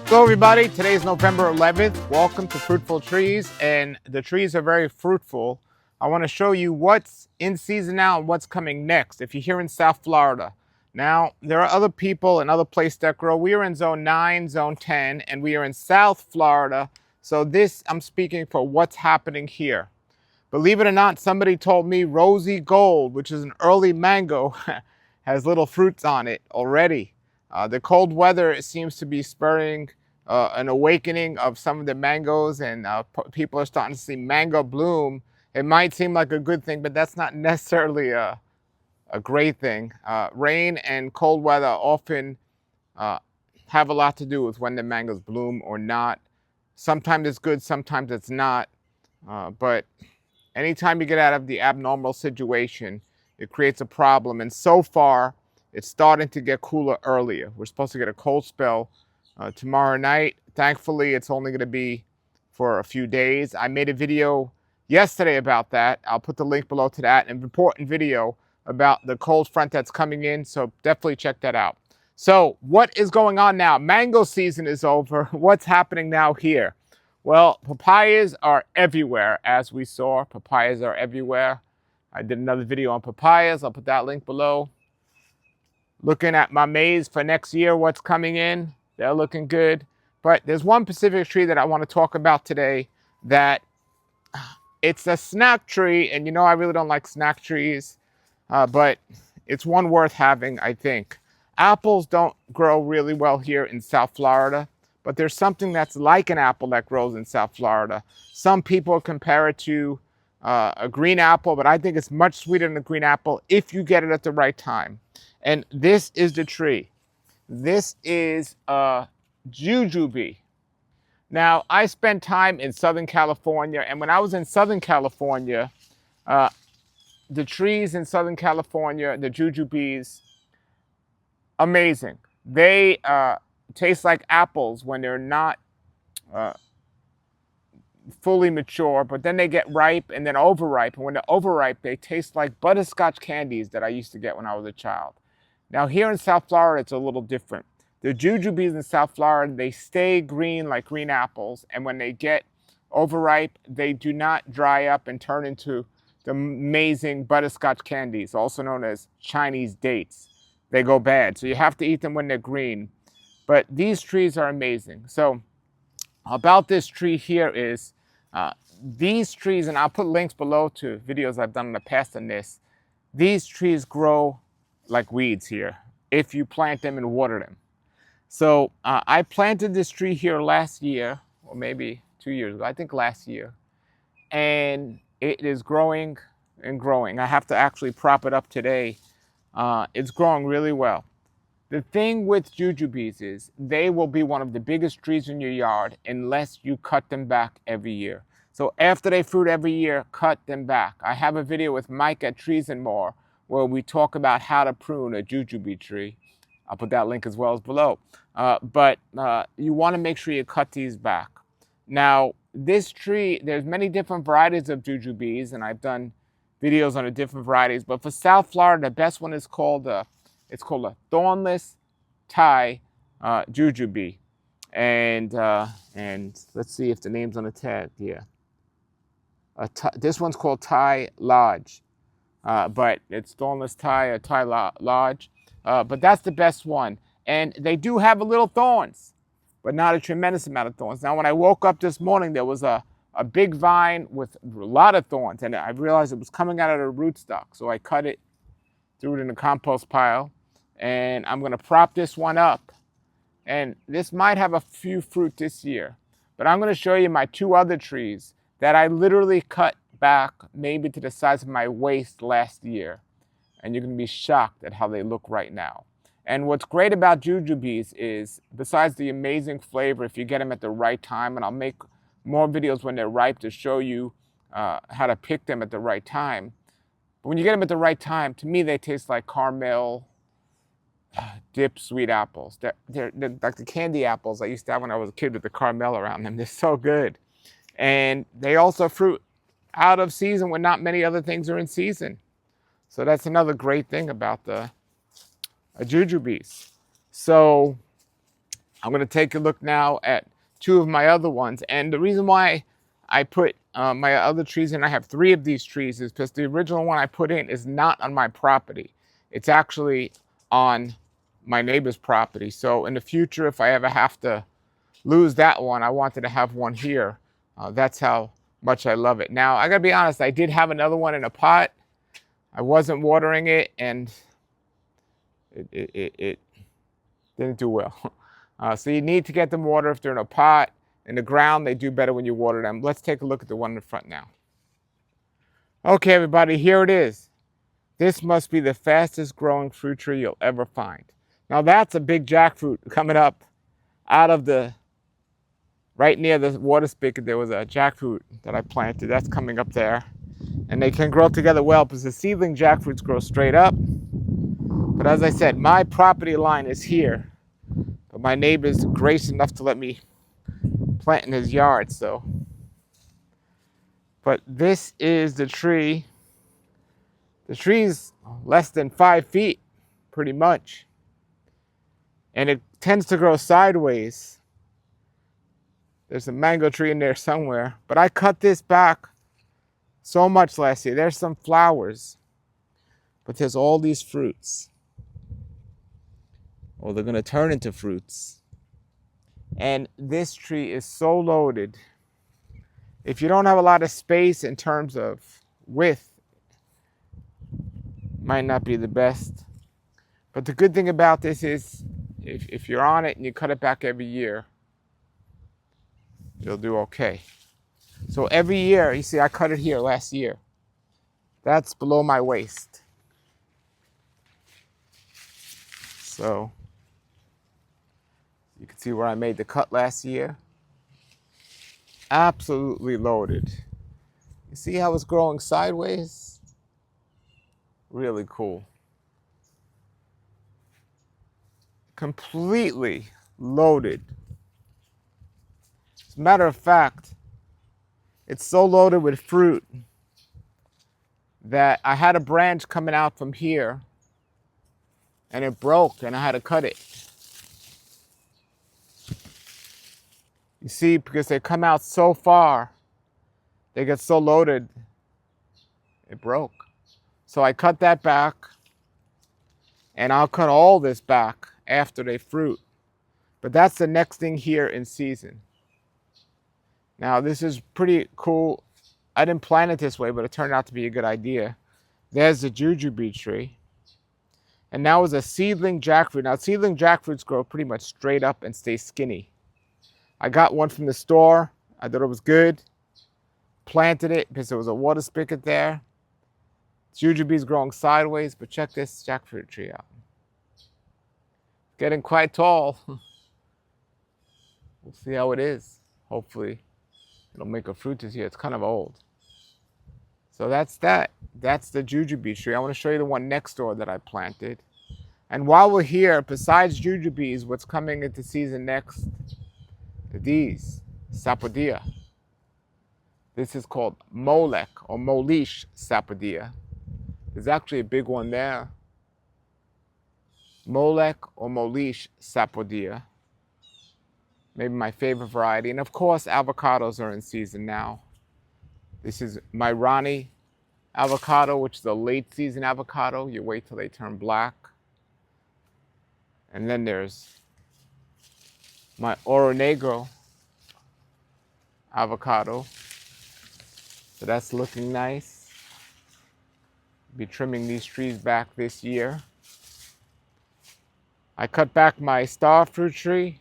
Hello everybody, today is November 11th. Welcome to Fruitful Trees, and the trees are very fruitful. I want to show you what's in season now and what's coming next. If you're here in South Florida. Now, there are other people in other places that grow. We are in zone 9, zone 10, and we are in South Florida. So this, I'm speaking for what's happening here. Believe it or not, somebody told me Rosy Gold, which is an early mango, has little fruits on it already. The cold weather seems to be spurring an awakening of some of the mangoes, and people are starting to see mango bloom. It might seem like a good thing, but that's not necessarily a great thing. Rain and cold weather often have a lot to do with when the mangoes bloom or not. Sometimes it's good, sometimes it's not. But anytime you get out of the abnormal situation, it creates a problem. And so far, it's starting to get cooler earlier. We're supposed to get a cold spell tomorrow night. Thankfully, it's only going to be for a few days. I made a video yesterday about that. I'll put the link below to that. An important video about the cold front that's coming in. So definitely check that out. So what is going on now? Mango season is over. What's happening now here? Well, papayas are everywhere, as we saw. Papayas are everywhere. I did another video on papayas. I'll put that link below. Looking at my maize for next year, what's coming in. They're looking good. But there's one specific tree that I want to talk about today that it's a snack tree. And you know I really don't like snack trees, but it's one worth having, I think. Apples don't grow really well here in South Florida, but there's something that's like an apple that grows in South Florida. Some people compare it to a green apple, but I think it's much sweeter than a green apple if you get it at the right time. And this is the tree. This is a Juju Bee. Now, I spent time in Southern California, and when I was in Southern California, the trees in Southern California, the Juju Bees, amazing. They taste like apples when they're not fully mature, but then they get ripe and then overripe. And when they're overripe, they taste like butterscotch candies that I used to get when I was a child. Now here in South Florida, it's a little different. The Jujubes in South Florida, they stay green like green apples. And when they get overripe, they do not dry up and turn into the amazing butterscotch candies, also known as Chinese dates. They go bad. So you have to eat them when they're green. But these trees are amazing. So about this tree here is these trees, and I'll put links below to videos I've done in the past on this. These trees grow like weeds here if you plant them and water them. So I planted this tree here last year, or maybe 2 years ago, I think last year. And it is growing and growing. I have to actually prop it up today. It's growing really well. The thing with Jujubes is they will be one of the biggest trees in your yard unless you cut them back every year. So after they fruit every year, cut them back. I have a video with Mike at Trees and More where we talk about how to prune a Jujube tree. I'll put that link as well as below. But you want to make sure you cut these back. Now, this tree, there's many different varieties of Jujubes, and I've done videos on the different varieties. But for South Florida, the best one is called a Thornless Thai Juju Bee. And let's see if the name's on the tag here. This one's called Thai Lodge. But it's Thornless Thai or Thai Lodge. But that's the best one. And they do have a little thorns, but not a tremendous amount of thorns. Now, when I woke up this morning, there was a big vine with a lot of thorns, and I realized it was coming out of the rootstock. So I cut it, threw it in the compost pile, and I'm going to prop this one up. And this might have a few fruit this year. But I'm going to show you my two other trees that I literally cut back maybe to the size of my waist last year. And you're going to be shocked at how they look right now. And what's great about Jujubes is, besides the amazing flavor, if you get them at the right time, and I'll make more videos when they're ripe to show you how to pick them at the right time. But when you get them at the right time, to me, they taste like caramel dipped sweet apples. They're like the candy apples I used to have when I was a kid with the caramel around them. They're so good. And they also fruit out of season when not many other things are in season. So that's another great thing about the Jujubes. So I'm going to take a look now at two of my other ones. And the reason why I put my other trees in, I have 3 of these trees, is because the original one I put in is not on my property. It's actually on my neighbor's property. So in the future, if I ever have to lose that one, I wanted to have one here. That's how much I love it. Now, I got to be honest, I did have another one in a pot. I wasn't watering it, and it didn't do well. So you need to get them water if they're in a pot. In the ground, they do better when you water them. Let's take a look at the one in the front now. Okay, everybody, here it is. This must be the fastest growing fruit tree you'll ever find. Now that's a big jackfruit coming up out of right near the water spigot. There was a jackfruit that I planted. That's coming up there. And they can grow together well because the seedling jackfruits grow straight up. But as I said, my property line is here. But my neighbor's gracious enough to let me plant in his yard, so. But this is the tree. The tree's less than 5 feet, pretty much. And it tends to grow sideways. There's a mango tree in there somewhere. But I cut this back so much last year. There's some flowers. But there's all these fruits. Well, they're going to turn into fruits. And this tree is so loaded. If you don't have a lot of space in terms of width, might not be the best. But the good thing about this is if you're on it and you cut it back every year, you'll do okay. So every year, you see I cut it here last year. That's below my waist. So you can see where I made the cut last year. Absolutely loaded. You see how it's growing sideways? Really cool. Completely loaded. As a matter of fact, it's so loaded with fruit that I had a branch coming out from here and it broke and I had to cut it. You see, because they come out so far, they get so loaded, it broke. So I cut that back, and I'll cut all this back after they fruit. But that's the next thing here in season. Now, this is pretty cool. I didn't plan it this way, but it turned out to be a good idea. There's the Juju Bee tree. And now is a seedling jackfruit. Now, seedling jackfruits grow pretty much straight up and stay skinny. I got one from the store. I thought it was good. Planted it because there was a water spigot there. Juju Bee's growing sideways, but check this jackfruit tree out. It's getting quite tall. We'll see how it is. Hopefully, it'll make a fruit this year. It's kind of old. So that's that. That's the Juju Bee tree. I want to show you the one next door that I planted. And while we're here, besides Juju Bees, what's coming into season next? These, sapodilla. This is called Molech or Moish sapodilla. There's actually a big one there. Molech or Moish sapodilla. Maybe my favorite variety. And of course, avocados are in season now. This is my Rani avocado, which is a late season avocado. You wait till they turn black. And then there's my Oro Negro avocado. So that's looking nice. Be trimming these trees back this year. I cut back my Starfruit tree.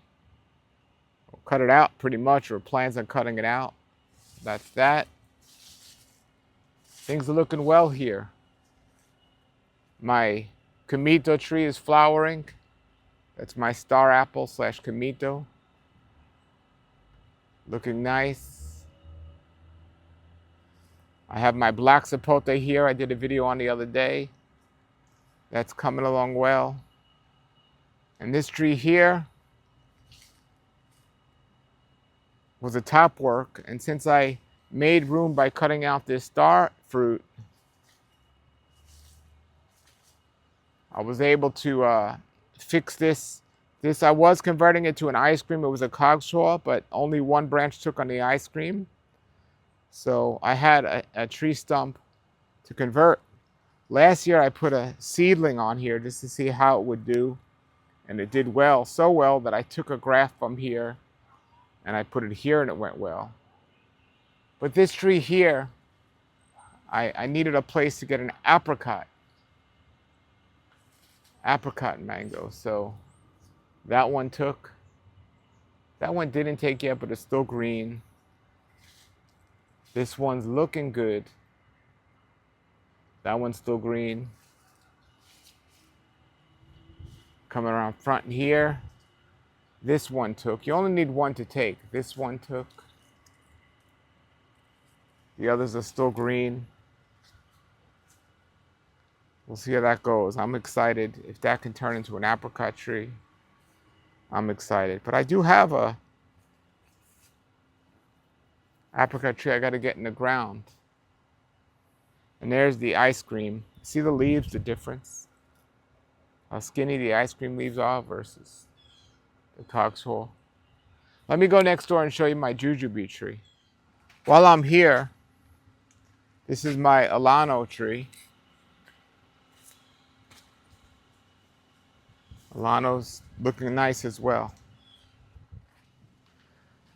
I'll cut it out pretty much, or plans on cutting it out. That's that. Things are looking well here. My Kamito tree is flowering. That's my star apple / Kamito. Looking nice. I have my black sapote here. I did a video on the other day. That's coming along well. And this tree here was a top work. And since I made room by cutting out this Starfruit, I was able to fix this This, I was converting it to an ice cream. It was a Cogshall, but only one branch took on the ice cream. So I had a tree stump to convert. Last year I put a seedling on here just to see how it would do. And it did well, so well that I took a graft from here and I put it here and it went well. But this tree here, I needed a place to get an apricot mango. So that one took. That one didn't take yet, but it's still green. This one's looking good. That one's still green. Coming around front here. This one took. You only need one to take. This one took. The others are still green. We'll see how that goes. I'm excited. If that can turn into an apricot tree, I'm excited. But I do have a apricot tree I got to get in the ground. And there's the ice cream. See the leaves, the difference? How skinny the ice cream leaves are versus the Cogshall. Let me go next door and show you my Juju Bee tree. While I'm here, this is my Alano tree. Alano's looking nice as well.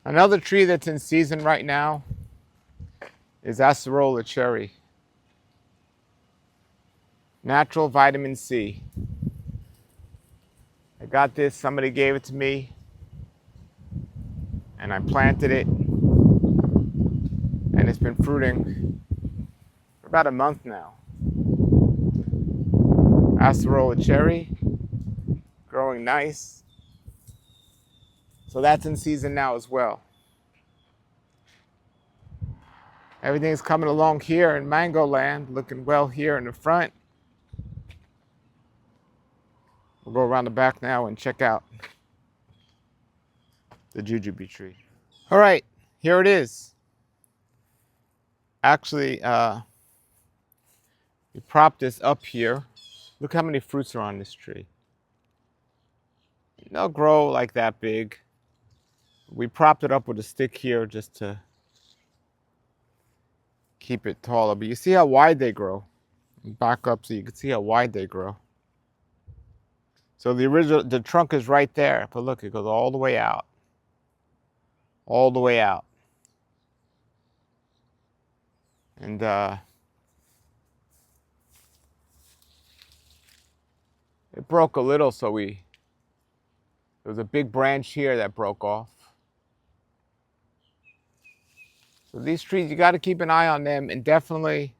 Another tree that's in season right now is Acerola cherry. Natural vitamin C. I got this, somebody gave it to me, and I planted it, and it's been fruiting for about a month now. Acerola cherry, growing nice. So that's in season now as well. Everything's coming along here in Mango Land, looking well here in the front. We'll go around the back now and check out the Jujube tree. All right, here it is. Actually, we propped this up here. Look how many fruits are on this tree. They'll grow like that big. We propped it up with a stick here just to keep it taller. But you see how wide they grow. Back up so you can see how wide they grow. So the trunk is right there, but look, it goes all the way out. All the way out. And it broke a little, so there was a big branch here that broke off. So these trees, you got to keep an eye on them, and definitely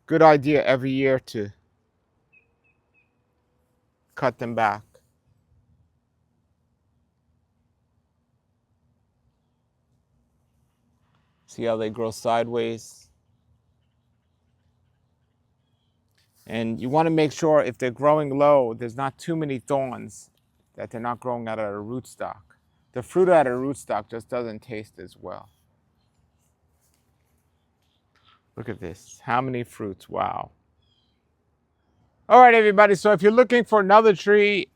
good idea every year to cut them back. See how they grow sideways? And you want to make sure if they're growing low, there's not too many thorns, that they're not growing out of a rootstock. The fruit out of a rootstock just doesn't taste as well. Look at this. How many fruits? Wow. All right, everybody. So if you're looking for another tree,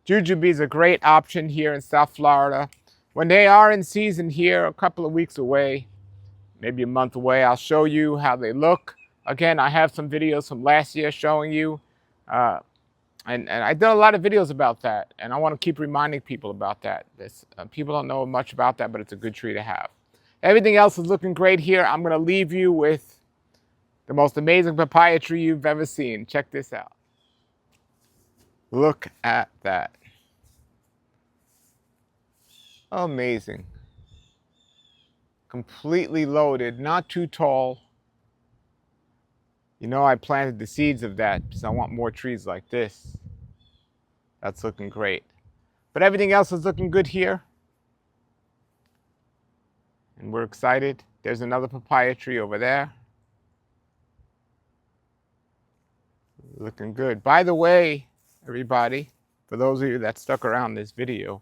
Jujube is a great option here in South Florida. When they are in season here, a couple of weeks away, maybe a month away, I'll show you how they look. Again, I have some videos from last year showing you. And I did a lot of videos about that. And I want to keep reminding people about that. People don't know much about that, but it's a good tree to have. Everything else is looking great here. I'm going to leave you with the most amazing papaya tree you've ever seen. Check this out. Look at that. Amazing. Completely loaded, not too tall. You know, I planted the seeds of that because I want more trees like this. That's looking great. But everything else is looking good here. And we're excited. There's another papaya tree over there. Looking good. By the way, everybody, for those of you that stuck around this video,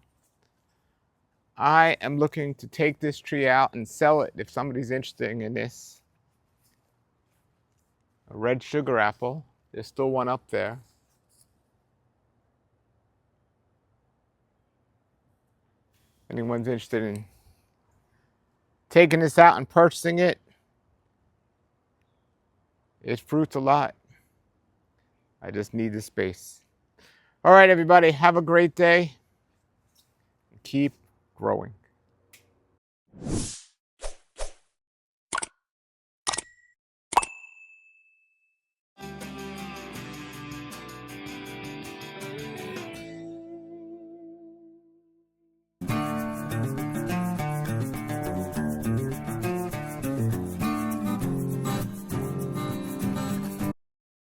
I am looking to take this tree out and sell it if somebody's interested in this. A red sugar apple. There's still one up there. Anyone's interested in taking this out and purchasing it, it fruits a lot. I just need the space. All right, everybody, have a great day. Keep growing.